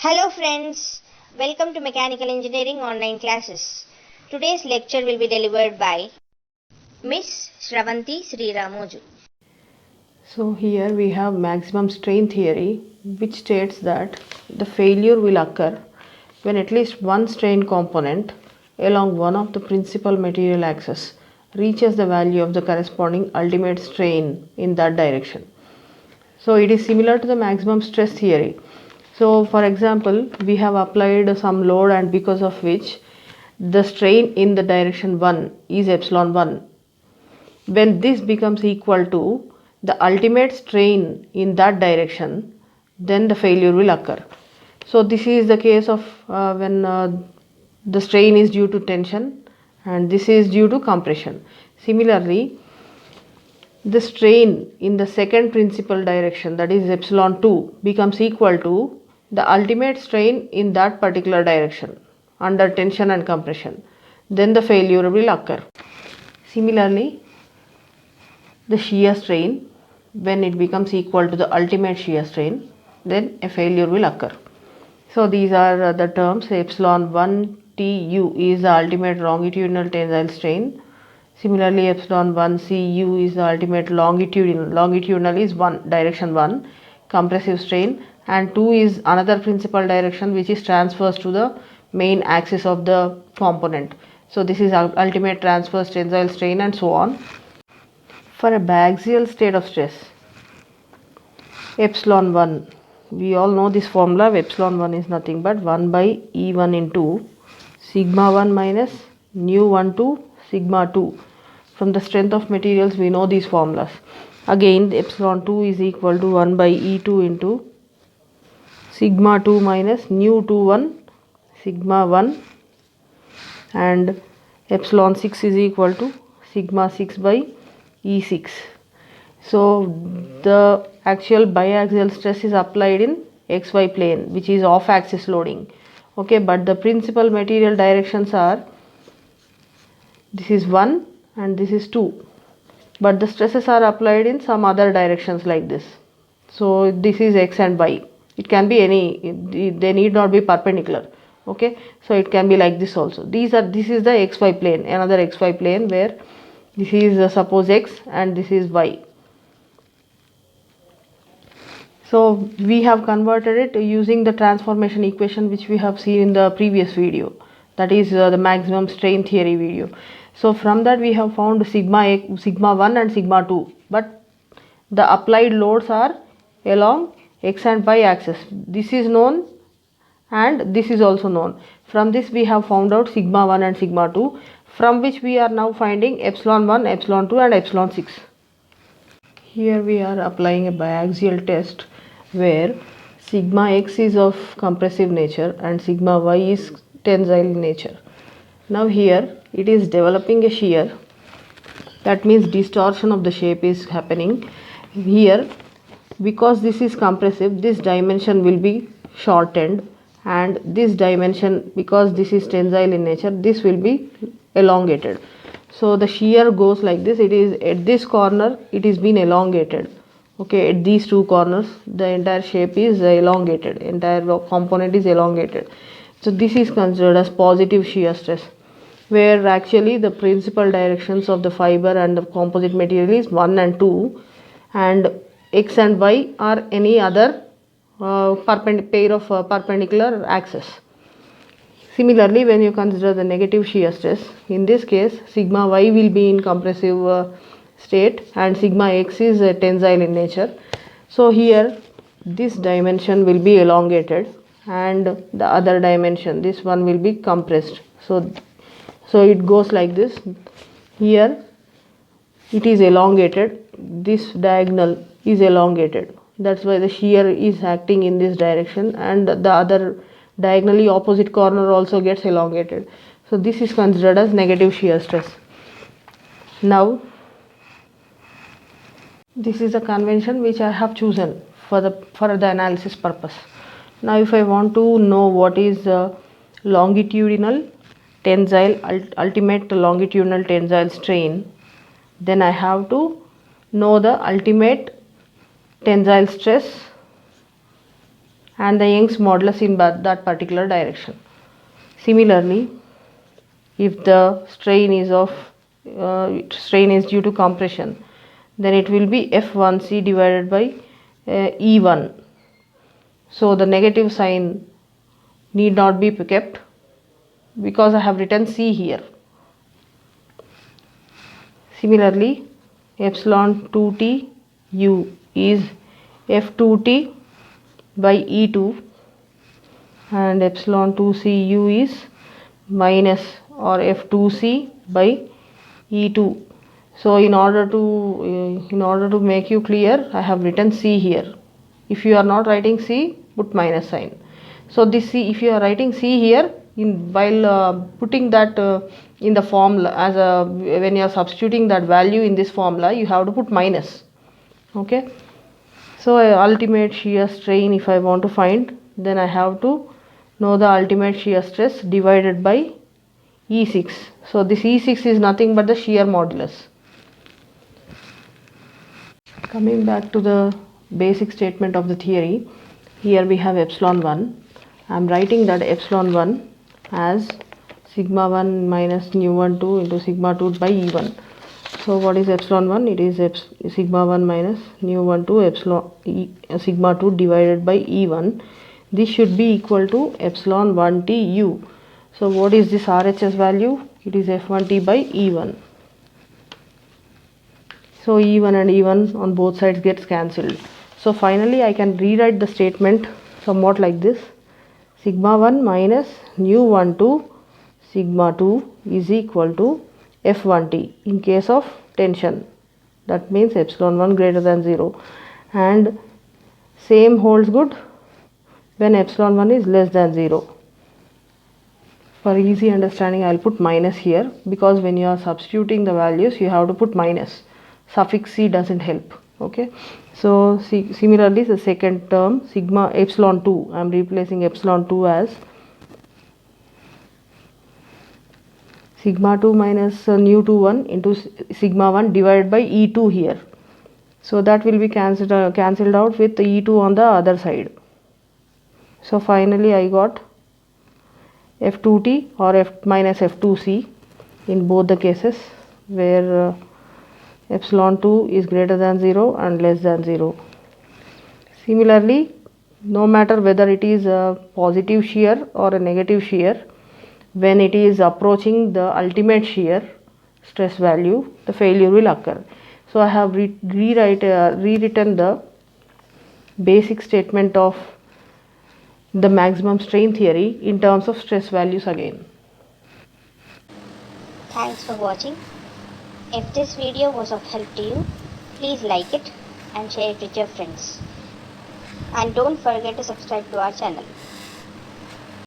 Hello friends, welcome to Mechanical Engineering online classes. Today's lecture will be delivered by Miss Shravanti Sriramoju. So here we have maximum strain theory, which states that the failure will occur when at least one strain component along one of the principal material axes reaches the value of the corresponding ultimate strain in that direction. So it is similar to the maximum stress theory. So for example, we have applied some load, and because of which the strain in the direction 1 is epsilon 1. When this becomes equal to the ultimate strain in that direction, then the failure will occur. So this is the case of when the strain is due to tension and this is due to compression. Similarly, the strain in the second principal direction, that is epsilon 2, becomes equal to the ultimate strain in that particular direction under tension and compression, then the failure will occur. Similarly, the shear strain, when it becomes equal to the ultimate shear strain, then a failure will occur. So these are the terms. Epsilon 1 Tu is the ultimate longitudinal tensile strain. Similarly, epsilon 1 Cu is the ultimate longitudinal is 1, direction 1, compressive strain, and 2 is another principal direction which is transverse to the main axis of the component. So this is ultimate transverse tensile strain, and so on. For a biaxial state of stress, epsilon 1, we all know this formula. Epsilon 1 is nothing but 1 by E1 into sigma 1 minus nu 1 to sigma 2. From the strength of materials, we know these formulas. Again, epsilon 2 is equal to 1 by E2 into sigma 2 minus nu 21 sigma 1, and epsilon 6 is equal to sigma 6 by E6. So the actual biaxial stress is applied in xy plane, which is off axis loading. Okay, but the principal material directions are, this is 1 and this is 2, but the stresses are applied in some other directions like this. So this is x and y. It can be any, they need not be perpendicular. Okay, so it can be like this also. This is the xy plane, another xy plane where this is suppose x and this is y. So we have converted it using the transformation equation which we have seen in the previous video, that is the maximum strain theory video. So from that we have found sigma 1 and sigma 2, but the applied loads are along x and y axis. This is known and this is also known. From this we have found out sigma 1 and sigma 2, from which we are now finding epsilon 1, epsilon 2 and epsilon 6. Here we are applying a biaxial test where sigma x is of compressive nature and sigma y is tensile in nature. Now here it is developing a shear, that means distortion of the shape is happening. Here, because this is compressive, this dimension will be shortened, and this dimension, because this is tensile in nature, this will be elongated. So the shear goes like this. It is at this corner it is been elongated. Okay, at these two corners the entire shape is elongated, entire component is elongated. So this is considered as positive shear stress, where actually the principal directions of the fiber and the composite material is 1 and 2, and x and y are any other pair of perpendicular axes. Similarly, when you consider the negative shear stress, in this case sigma y will be in compressive state and sigma x is tensile in nature. So here this dimension will be elongated and the other dimension, this one, will be compressed. So it goes like this. Here it is elongated, this diagonal is elongated, that's why the shear is acting in this direction, and the other diagonally opposite corner also gets elongated. So this is considered as negative shear stress. Now this is the convention which I have chosen for the analysis purpose. Now if I want to know what is longitudinal tensile, ultimate longitudinal tensile strain, then I have to know the ultimate tensile stress and the Young's modulus in that particular direction. Similarly, if the strain is due to compression, then it will be F1C divided by E1. So the negative sign need not be kept because I have written C here. Similarly, epsilon 2T U is F2T by E2, and epsilon 2C U is minus or F2C by E2. So in order to make you clear, I have written C here. If you are not writing C, put minus sign. So this C, if you are writing C here, while putting that in the formula when you are substituting that value in this formula, you have to put minus. Okay. So ultimate shear strain, if I want to find, then I have to know the ultimate shear stress divided by E6. So this E6 is nothing but the shear modulus. Coming back to the basic statement of the theory, here we have epsilon 1. I am writing that epsilon 1 as sigma 1 minus nu 1 2 into sigma 2 by E1. So what is epsilon 1? It is sigma 1 minus nu 1 2 sigma 2 divided by E1. This should be equal to epsilon 1T U. So what is this RHS value? It is F1T by E1. So E1 and E1 on both sides gets cancelled. So finally I can rewrite the statement somewhat like this. Sigma 1 minus nu 1 2 sigma 2 is equal to F1T in case of tension. That means epsilon 1 greater than 0. And same holds good when epsilon 1 is less than 0. For easy understanding, I will put minus here because when you are substituting the values, you have to put minus. Suffix C doesn't help. Okay. So similarly, the second term sigma epsilon 2, I am replacing epsilon 2 as sigma 2 minus nu 2 1 into sigma 1 divided by E2 here. So that will be cancelled out with E2 on the other side. So finally I got F2T or F minus F2C in both the cases where epsilon 2 is greater than 0 and less than 0. Similarly, no matter whether it is a positive shear or a negative shear, when it is approaching the ultimate shear stress value, the failure will occur. So I have rewritten the basic statement of the maximum strain theory in terms of stress values again. Thanks for watching. If this video was of help to you, please like it and share it with your friends. And don't forget to subscribe to our channel.